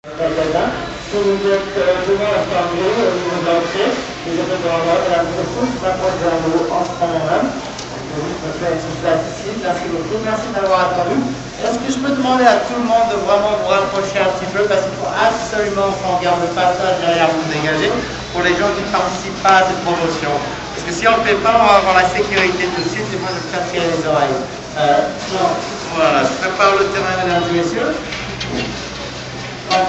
Magasin. Si vous êtes devant la fermerie au niveau de l'entrée, vous êtes devant la personne qui s'approche vers nous en ce moment même. Je fais une place ici. Merci beaucoup. Merci d'avoir attendu. Est-ce que je peux demander à tout le monde de vraiment vous rapprocher un petit peu parce qu'il faut absolument qu'on garde le passage derrière vous dégagé pour les gens qui ne participent pas à cette promotion. Parce que si on ne le fait pas, on va avoir la sécurité tout de suite et moi je vais me faire tirer les oreilles. Voilà, je prépare le terrain, mesdames et messieurs.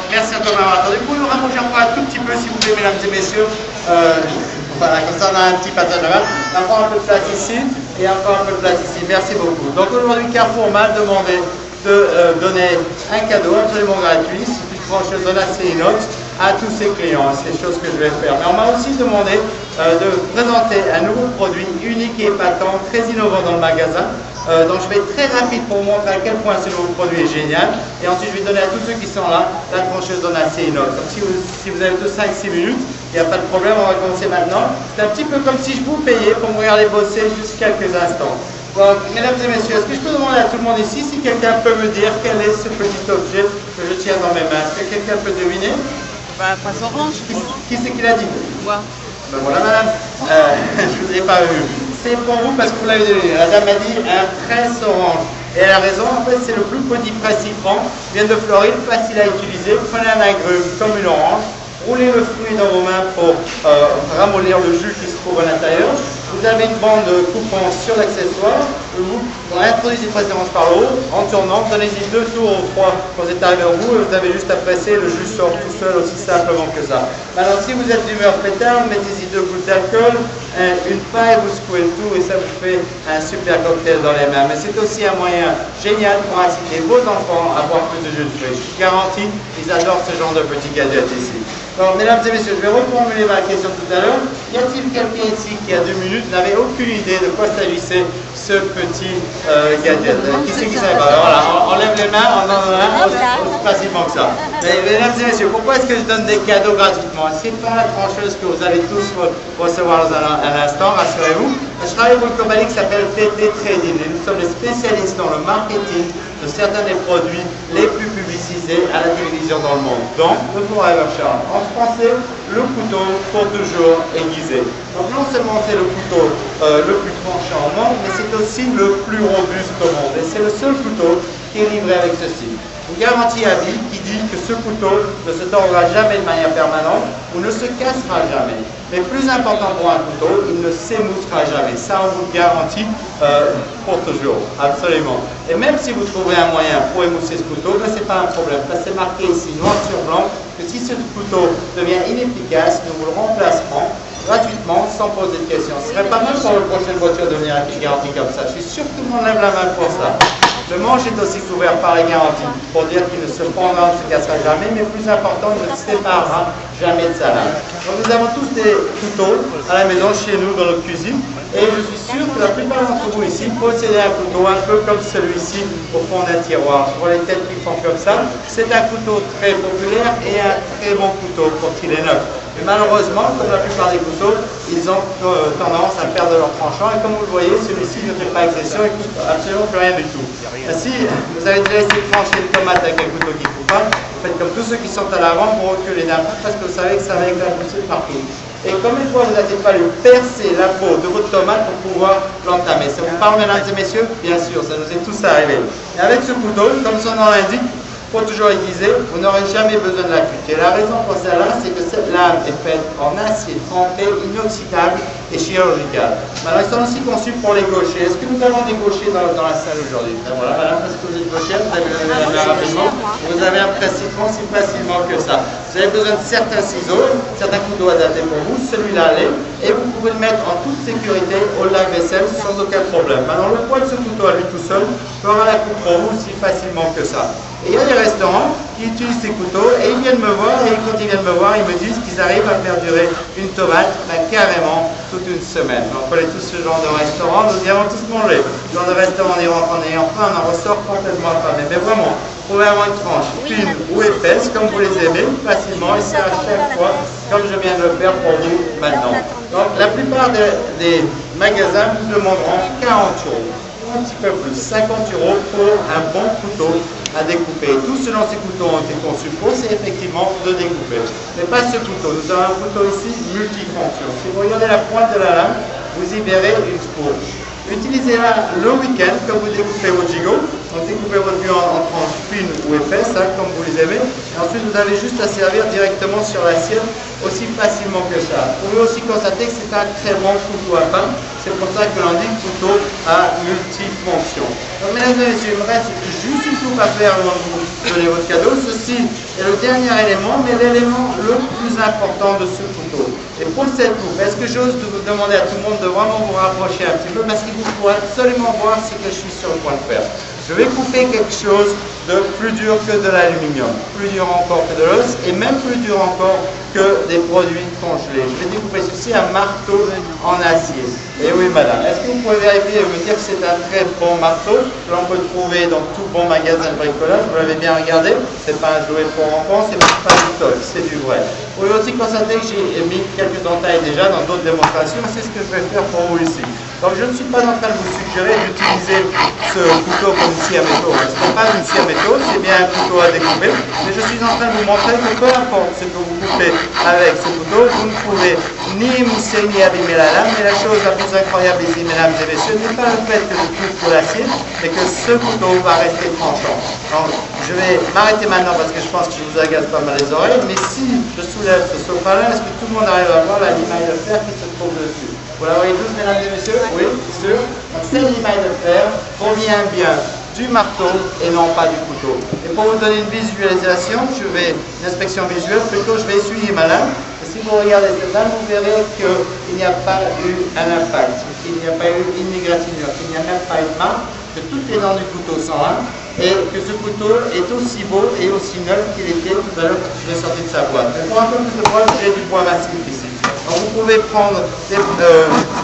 Merci encore de m'avoir attendu. Vous pouvez nous rapprocher encore un tout petit peu, s'il vous plaît, mesdames et messieurs. Voilà, comme ça on a un petit passage là-bas. Encore un peu de place ici et encore un peu de place ici. Merci beaucoup. Donc aujourd'hui, Carrefour m'a demandé de donner un cadeau absolument gratuit, c'est une franchise Donacé Inox à tous ses clients. C'est une chose que je vais faire. Mais on m'a aussi demandé de présenter un nouveau produit unique et épatant, très innovant dans le magasin. Donc je vais être très rapide pour vous montrer à quel point ce nouveau produit est génial. Et ensuite je vais donner à tous ceux qui sont là la trancheuse Donacé Inox. Donc si vous avez tous 5-6 minutes, il n'y a pas de problème, on va commencer maintenant. C'est un petit peu comme si je vous payais pour me regarder bosser juste quelques instants. Donc, mesdames et messieurs, est-ce que je peux demander à tout le monde ici si quelqu'un peut me dire quel est ce petit objet que je tiens dans mes mains? Est-ce que quelqu'un peut deviner? Bah, face orange. Qui c'est qui l'a dit? Moi. Ben voilà, madame. Je ne vous ai pas vu. C'est pour vous parce que vous l'avez deviné. La dame m'a dit un tresse orange. Et elle a raison, en fait, c'est le plus petit pressifrant. Vient de Floride, facile à utiliser. Prenez un agrume comme une orange. Roulez le fruit dans vos mains pour ramollir le jus qui se trouve à l'intérieur. Vous avez une bande coupant sur l'accessoire. Vous introduisez de préférence par le haut. En tournant, donnez-y 2 tours ou 3 quand vous êtes arrivé au bout. Vous avez juste à presser, le jus sort tout seul, aussi simplement que ça. Maintenant, si vous êtes d'humeur pétard, mettez-y 2 gouttes d'alcool, une paille, vous secouez le tout et ça vous fait un super cocktail dans les mains. Mais c'est aussi un moyen génial pour inciter vos enfants à boire plus de jus de fruits. Je suis garanti, ils adorent ce genre de petits gadgets ici. Alors, mesdames et messieurs, je vais reformuler ma question tout à l'heure. Y a-t-il quelqu'un ici qui, à 2 minutes, n'avait aucune idée de quoi s'agissait ce petit gadget? Qui c'est qui savait pas? Alors, voilà, on lève les mains, on en a un, aussi facilement que ça. Mais, mesdames et messieurs, pourquoi est-ce que je donne des cadeaux gratuitement? C'est pas la trancheuse que vous allez tous recevoir dans un instant, rassurez-vous. Je travaille pour une compagnie qui s'appelle TT Trading et nous sommes les spécialistes dans le marketing de certains des produits les plus publicisés à la télévision dans le monde. Donc, le Forever Charm. En français, le couteau pour toujours aiguisé. Donc non seulement c'est le couteau le plus tranchant au monde, mais c'est aussi le plus robuste au monde. Et c'est le seul couteau qui est livré avec ceci. Une garantie à vie qui dit que ce couteau ne se tordra jamais de manière permanente ou ne se cassera jamais. Mais plus important pour un couteau, il ne s'émoussera jamais. Ça, on vous le garantit pour toujours, absolument. Et même si vous trouvez un moyen pour émousser ce couteau, ce n'est pas un problème. Parce que c'est marqué ici, noir sur blanc, que si ce couteau devient inefficace, nous vous le remplacerons gratuitement, sans poser de questions. Ce serait pas mal pour la prochaine voiture de venir avec une garantie comme ça. Je suis sûr que tout le monde lève la main pour ça. Le manche est aussi couvert par les garanties pour dire qu'il ne se prendra, ne se cassera jamais, mais plus important, il ne se séparera jamais de sa lame. Donc nous avons tous des couteaux à la maison, chez nous, dans notre cuisine, et je suis sûr que la plupart d'entre vous ici possédez un couteau un peu comme celui-ci au fond d'un tiroir. Je vois les têtes qui font comme ça. C'est un couteau très populaire et un très bon couteau quand il est neuf. Mais malheureusement, comme la plupart des couteaux, ils ont tendance à perdre leur tranchant. Et comme vous le voyez, celui-ci ne fait pas exception, il ne coûte absolument plus rien du tout. Si vous avez déjà essayé de trancher une tomate avec un couteau qui ne coupe pas, vous faites comme tous ceux qui sont à l'avant pour reculer d'un peu parce que vous savez que ça va éclater partout. Et comme une fois vous n'avez pas fallu percer la peau de votre tomate pour pouvoir l'entamer. Ça vous parle, mesdames et messieurs? Bien sûr, ça nous est tous arrivé. Et avec ce couteau, comme son nom l'indique, pour toujours aiguiser, vous n'aurez jamais besoin de la cutter. La raison pour cela, c'est que cette lame est faite en acier trempé, inoxydable et chirurgical. Maintenant, ils sont aussi conçus pour les gauchers. Est-ce que nous avons des gauchers dans la salle aujourd'hui? Voilà, madame, parce que vous êtes gauchère, vous avez levé la main rapidement. Vous avez un presse-citron si facilement que ça. Vous avez besoin de certains ciseaux, certains couteaux adaptés pour vous, celui-là l'est, et vous pouvez le mettre en toute sécurité au lave-vaisselle sans aucun problème. Maintenant, le poids de ce couteau à lui tout seul fera la coupe pour vous aussi facilement que ça. Et il y a des restaurants qui utilisent ces couteaux et ils viennent me voir et quand ils viennent me voir, ils me disent qu'ils arrivent à faire durer une tomate carrément toute une semaine. On connaît tous ce genre de restaurant, nous y avons tous mangé. Ce genre de restaurant, on y rentre en ayant faim, on en ressort complètement affamé. Mais vraiment, vous pouvez avoir une tranche fine ou épaisse, comme vous les aimez, facilement, et c'est à chaque fois, comme je viens de le faire pour vous maintenant. Donc la plupart des magasins vous demanderont 40 euros. Un petit peu plus, 50 euros pour un bon couteau à découper. Tout ce dont ces couteaux ont été conçus pour, c'est effectivement de découper. Mais pas ce couteau. Nous avons un couteau ici multifonction. Si vous regardez la pointe de la lame, vous y verrez une fourche. Utilisez-la le week-end quand vous découpez vos gigots. Donc découpez votre viande en tranches fines ou épaisses, hein, comme vous les aimez. Et ensuite, vous avez juste à servir directement sur l'assiette, aussi facilement que ça. Vous pouvez aussi constater que c'est un très bon couteau à pain. C'est pour ça que l'on dit couteau à multifonction. Donc mesdames et messieurs, il me reste juste une coupe à faire avant de vous donner votre cadeau. Ceci est le dernier élément, mais l'élément le plus important de ce couteau. Et pour cette coupe, est-ce que j'ose vous demander à tout le monde de vraiment vous rapprocher un petit peu, parce qu'il vous faut absolument voir ce que je suis sur le point de faire. Je vais couper quelque chose de plus dur que de l'aluminium, plus dur encore que de l'os, et même plus dur encore que des produits congelés. Je vais découper ceci à marteau en acier. Et oui madame, est-ce que vous pouvez vérifier et me dire que c'est un très bon marteau que l'on peut trouver dans tout bon magasin de bricolage? Vous l'avez bien regardé, c'est pas un jouet pour enfants, c'est pas du toc, c'est du vrai. Vous pouvez aussi constater que j'ai mis quelques entailles déjà dans d'autres démonstrations, c'est ce que je vais faire pour vous ici. Donc je ne suis pas en train de vous suggérer d'utiliser ce couteau comme une scie à métaux. Ce n'est pas une scie à métaux, c'est bien un couteau à découper. Mais je suis en train de vous montrer que peu importe ce que vous coupez avec ce couteau, vous ne pouvez ni émousser ni abîmer la lame. Mais la chose la plus incroyable ici, mesdames et messieurs, n'est pas le fait que je coupe pour l'acier, mais que ce couteau va rester tranchant. Donc je vais m'arrêter maintenant parce que je pense que je vous agace pas mal les oreilles. Mais si je soulève ce sofa-là, est-ce que tout le monde arrive à voir la limaille de fer qui se trouve dessus? Vous la voyez tous, mesdames et messieurs? Oui, sûr. Donc cette limaille de fer provient bien du marteau et non pas du couteau. Et pour vous donner une visualisation, une inspection visuelle, plutôt je vais essuyer ma lame. Et si vous regardez cette lame, vous verrez qu'il n'y a pas eu un impact, qu'il n'y a pas eu une égratignure, qu'il n'y a même pas une marque, que toutes les dents du couteau sont là, et que ce couteau est aussi beau et aussi neuf qu'il était tout à l'heure quand je l'ai sorti de sa boîte. Mais pour un peu plus de bois, j'ai du bois massif ici. Donc vous pouvez prendre des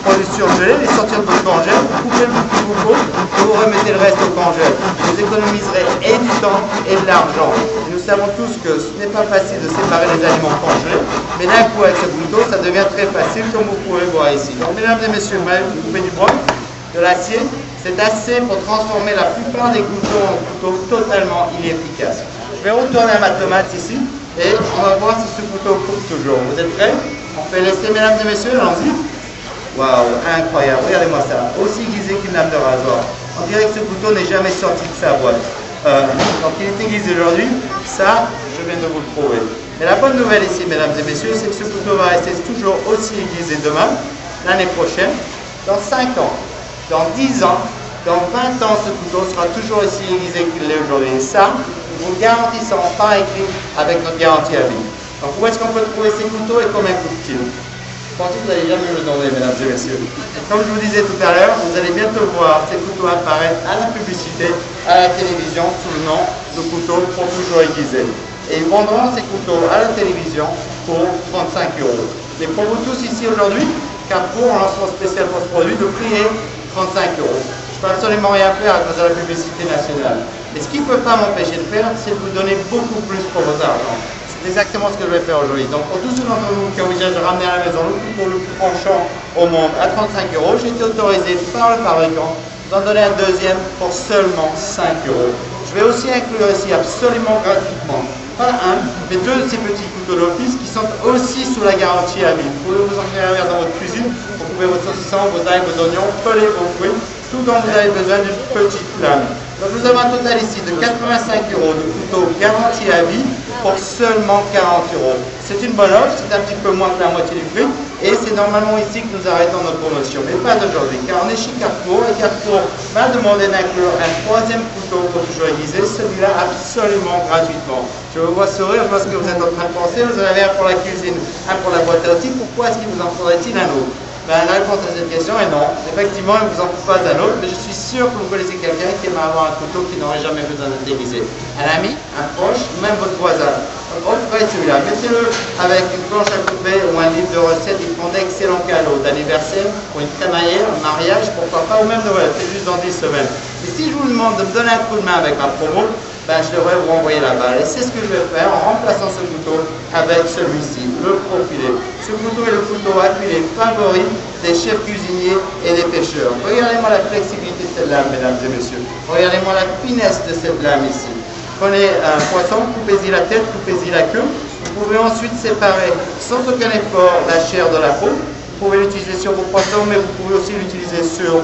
produits surgelés, les sortir de votre congèle, vous coupez le bout qu'il vous faut et vous remettez le reste au congèle. Vous économiserez et du temps et de l'argent. Et nous savons tous que ce n'est pas facile de séparer les aliments congelés, mais d'un coup avec ce couteau, ça devient très facile comme vous pouvez voir ici. Donc mesdames et messieurs, vous coupez du bois, de l'acier, c'est assez pour transformer la plupart des couteaux en couteaux totalement inefficaces. Je vais retourner à ma tomate ici et on va voir si ce couteau coupe toujours. Vous êtes prêts? On fait l'essai, mesdames et messieurs, allons-y. Waouh, incroyable, regardez-moi ça. Aussi aiguisé qu'une lame de rasoir. On dirait que ce couteau n'est jamais sorti de sa boîte. Donc il est aiguisé aujourd'hui, ça, je viens de vous le prouver. Mais la bonne nouvelle ici, mesdames et messieurs, c'est que ce couteau va rester toujours aussi aiguisé demain, l'année prochaine, dans 5 ans, dans 10 ans, dans 20 ans, ce couteau sera toujours aussi aiguisé qu'il l'est aujourd'hui. Et ça, nous vous garantissons par écrit avec notre garantie à vie. Donc où est-ce qu'on peut trouver ces couteaux et combien coûtent-ils? Je pense que vous n'allez jamais me le demander, mesdames et messieurs. Comme je vous disais tout à l'heure, vous allez bientôt voir ces couteaux apparaître à la publicité, à la télévision, sous le nom de couteaux pour toujours aiguisés. Et ils vendront ces couteaux à la télévision pour 35 €. Mais pour vous tous ici aujourd'hui, Carrefour, en lancement spécial pour ce produit, le prix est 35 €. Je ne peux absolument rien faire à cause de la publicité nationale. Mais ce qui ne peut pas m'empêcher de faire, c'est de vous donner beaucoup plus pour vos argent. C'est exactement ce que je vais faire aujourd'hui. Donc pour tous ceux d'entre vous qui envisagent de ramener à la maison le couteau le plus tranchant au monde à 35 €, j'ai été autorisé par le fabricant d'en donner un deuxième pour seulement 5 €. Je vais aussi inclure ici absolument gratuitement, pas un, mais deux de ces petits couteaux d'office qui sont aussi sous la garantie à vie. Vous pouvez vous en servir dans votre cuisine pour couper votre saucisson, vos ail, vos oignons, peler vos fruits, tout dont vous avez besoin d'une petite lame. Donc nous avons un total ici de 85 € de couteau garantie à vie pour seulement 40 €. C'est une bonne offre, c'est un petit peu moins que la moitié du prix et c'est normalement ici que nous arrêtons notre promotion, mais pas aujourd'hui car on est chez Carrefour et Carrefour m'a demandé d'inclure un troisième couteau pour toujours aiguiser, celui-là absolument gratuitement. Je vous vois sourire, je vois ce que vous êtes en train de penser, vous en avez un pour la cuisine, un pour la boîte à outils, pourquoi est-ce qu'il vous en faudrait-il un autre? Ben, la réponse à cette question est non. Effectivement, il ne vous en faut pas un autre, mais je suis sûr que vous connaissez quelqu'un qui aimerait avoir un couteau qui n'aurait jamais besoin d'être aiguisé. Un ami, un proche, même votre voisin. Donc, offrez celui-là. Mettez-le avec une planche à couper ou un livre de recettes. Ils font d'excellents cadeaux d'anniversaire, pour une crémaillère, un mariage, pourquoi pas, ou même Noël. C'est juste dans 10 semaines. Et si je vous demande de me donner un coup de main avec ma promo, ben, je devrais vous renvoyer la balle. Et c'est ce que je vais faire en remplaçant ce couteau avec celui-ci, le profilé. Ce couteau est le couteau à filer favori des chefs cuisiniers et des pêcheurs. Regardez-moi la flexibilité de cette lame, mesdames et messieurs. Regardez-moi la finesse de cette lame ici. Prenez un poisson, coupez-y la tête, coupez-y la queue. Vous pouvez ensuite séparer sans aucun effort la chair de la peau. Vous pouvez l'utiliser sur vos poissons, mais vous pouvez aussi l'utiliser sur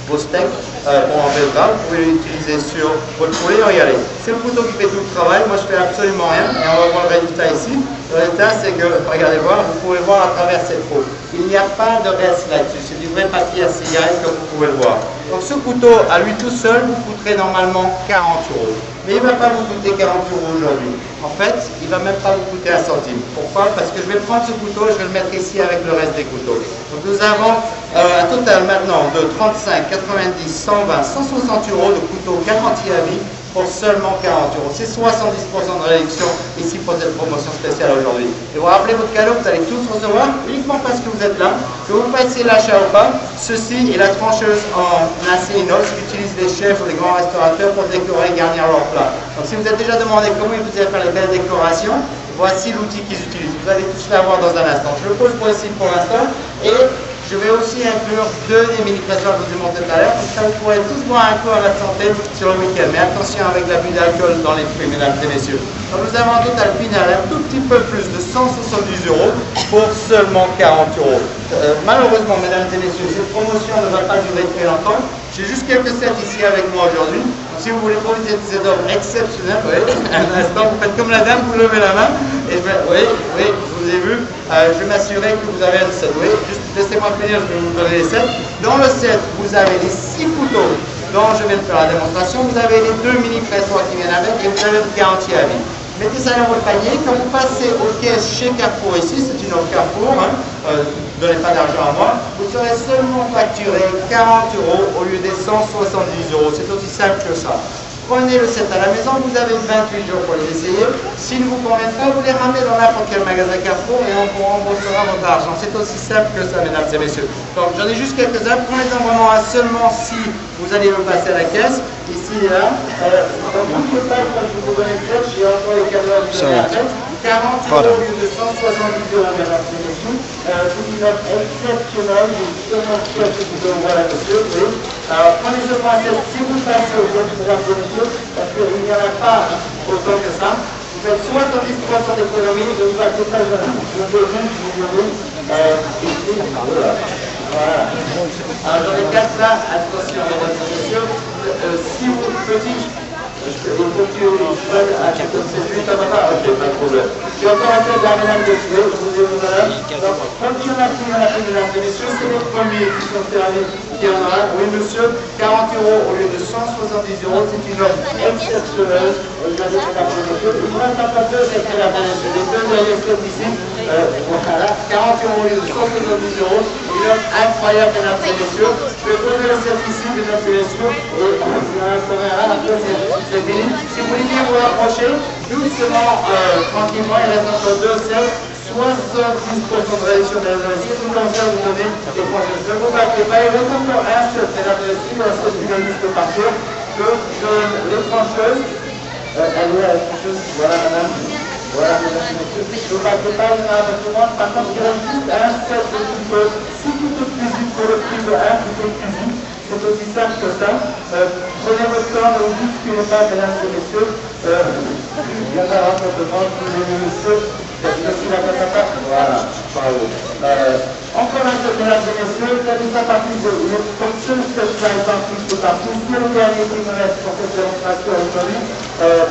vos steaks en belga. Vous pouvez l'utiliser sur votre poulet. Regardez, c'est le couteau qui fait tout le travail. Moi, je fais absolument rien. Et on va voir le résultat ici. Le résultat, c'est que, regardez voir, vous pouvez voir à travers cette peau. Il n'y a pas de reste là-dessus. C'est du vrai papier à cigarette, comme vous pouvez le voir. Donc, ce couteau, à lui tout seul, vous coûterait normalement 40 €. Mais il ne va pas vous coûter 40 € aujourd'hui. En fait, il ne va même pas vous coûter un centime. Pourquoi? Parce que je vais prendre ce couteau et je vais le mettre ici avec le reste des couteaux. Donc nous avons un total maintenant de 35, 90, 120, 160 € de couteau garanti à vie pour seulement 40 €. C'est 70% de réduction ici pour cette promotion spéciale aujourd'hui. Et vous rappelez votre cadeau, vous allez tous recevoir uniquement parce que vous êtes là. Que vous fassiez l'achat ou pas, ceci est la trancheuse en acier inox qu'utilisent les chefs ou les grands restaurateurs pour décorer et garnir leur plat. Donc si vous êtes déjà demandé comment ils faisaient faire les belles décorations, voici l'outil qu'ils utilisent. Vous allez tous l'avoir dans un instant. Je le pose pour ici pour l'instant et je vais aussi inclure 2 des mini-pressoirs que je vous ai montré tout à l'heure. Comme ça, vous pourrez tous boire un coup à la santé sur le week-end. Mais attention avec l'abus d'alcool dans les fruits, mesdames et messieurs. Donc nous avons un total final un tout petit peu plus de 170 € pour seulement 40 €. Malheureusement, mesdames et messieurs, cette promotion ne va pas durer très longtemps. J'ai juste quelques sets ici avec moi aujourd'hui. Si vous voulez profiter de cette offre exceptionnelle, oui, un instant, vous faites comme la dame, vous levez la main. Et oui, je vous ai vu. Je vais m'assurer que vous avez un set. Oui, juste laissez-moi finir, je vais vous donner les sets. Dans le set, vous avez les 6 couteaux dont je viens de faire la démonstration. Vous avez les 2 mini-pressoirs qui viennent avec et vous avez une garantie à vie. Mettez ça dans votre panier. Quand vous passez aux caisses chez Carrefour ici, c'est une offre Carrefour, ne donnez pas d'argent à moi, vous serez seulement facturé 40 € au lieu des 170 €. C'est aussi simple que ça. Prenez le set à la maison, vous avez 28 jours pour les essayer. S'ils ne vous conviennent pas, vous les ramenez dans n'importe quel magasin Carrefour et on vous remboursera votre argent. C'est aussi simple que ça, mesdames et messieurs. Donc j'en ai juste quelques-uns. Prenez-en vraiment un seulement si vous allez le passer à la caisse. Ici et là. Donc au total, comme je vous donne le set, j'ai encore les cadeaux à vous donner après. 40 € au lieu de 170 €, mesdames et messieurs. C'est une offre exceptionnelle. J'ai seulement fait ce que vous voilà, monsieur. Oui. Alors prenez ce principe si vous passez aux autres, mesdames et messieurs, parce qu'il n'y en a pas autant que ça. Vous faites 70% d'économie, je vous accompagne de vous ici. Voilà. Alors j'en ai 4 là, attention mesdames et messieurs. Si vous petit, il faut que tu donnes à quelqu'un de ces huit, ça va pas, ok, pas de problème. J'ai encore un peu de la ménage de cheveux, je vous ai vu là. Donc, comme il y en a plus, mesdames et messieurs, c'est les premiers qui sont servis, qui en a. Oui, monsieur, 40 € au lieu de 170 €, c'est une offre exceptionnelle. Regardez, mesdames et messieurs, il ne reste pas deux, c'est mesdames et messieurs, les deux derniers slots ici. Voilà, 40 € au lieu de 170 €, une offre incroyable, mesdames et messieurs. Je vais poser le set ici, mesdames et messieurs, et vous en saurez un peu, c'est fini. Si vous voulez bien vous rapprocher, doucement, tranquillement, il reste encore 2 sets, 70% de réduction de la réussite. Tout comme ça, vous donnez des prochaines. Ne vous battez pas, il reste encore un seul, mesdames et messieurs, parce que je liste partir, que donne les trancheuses. Elle est la trancheuse, voilà madame. Voilà, mesdames et messieurs, ne vous battez pas, il y en a un peu tout le monde. Par contre, il reste juste un set de couteaux, 6 couteaux de cuisine pour le prix de 1 couteau de cuisine. C'est aussi simple que ça. Prenez votre temps, ne vous bousculez pas, mesdames et messieurs. Il y en a un peu de demande, mesdames et messieurs. Je suis la patata. Voilà, bravo. Encore un peu, mesdames et messieurs, ça nous a parti de notre prochaine spéciale partie de partout. C'est le dernier qui me reste pour cette démonstration aujourd'hui.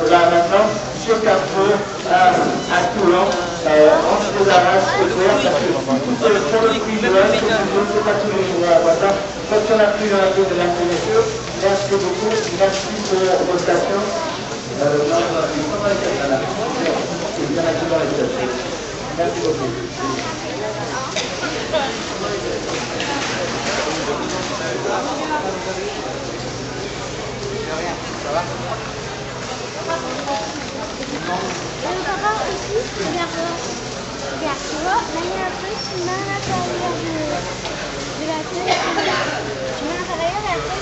Là maintenant, chez Carrefour, à Toulon, on se les arrache, c'est clair, parce que sur le prix de l'un, je ne sais pas tous les jours à quoi ça. Parce qu'on a pris dans la tête de mesdames et messieurs, merci beaucoup, merci pour vos stations. Merci beaucoup. Ça va? Papa aussi, regarde là, tu vois, là il y a un truc, tu mets à l'intérieur de la tête, tu mets à l'intérieur et après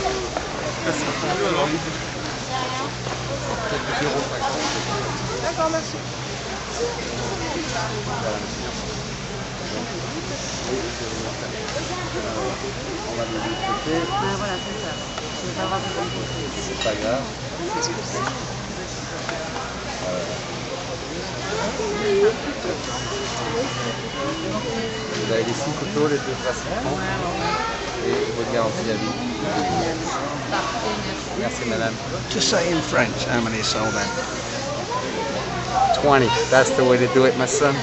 d'accord, merci. On va le découper. Ah voilà, c'est ça. Je vais pas avoir besoin de côté. C'est pas grave. Qu'est-ce que c'est? Vous avez des 6 couteaux, les 2 principaux. Et votre garantie à vie. Merci madame. Just say in French how many are sold out. 20. That's the way to do it, my son.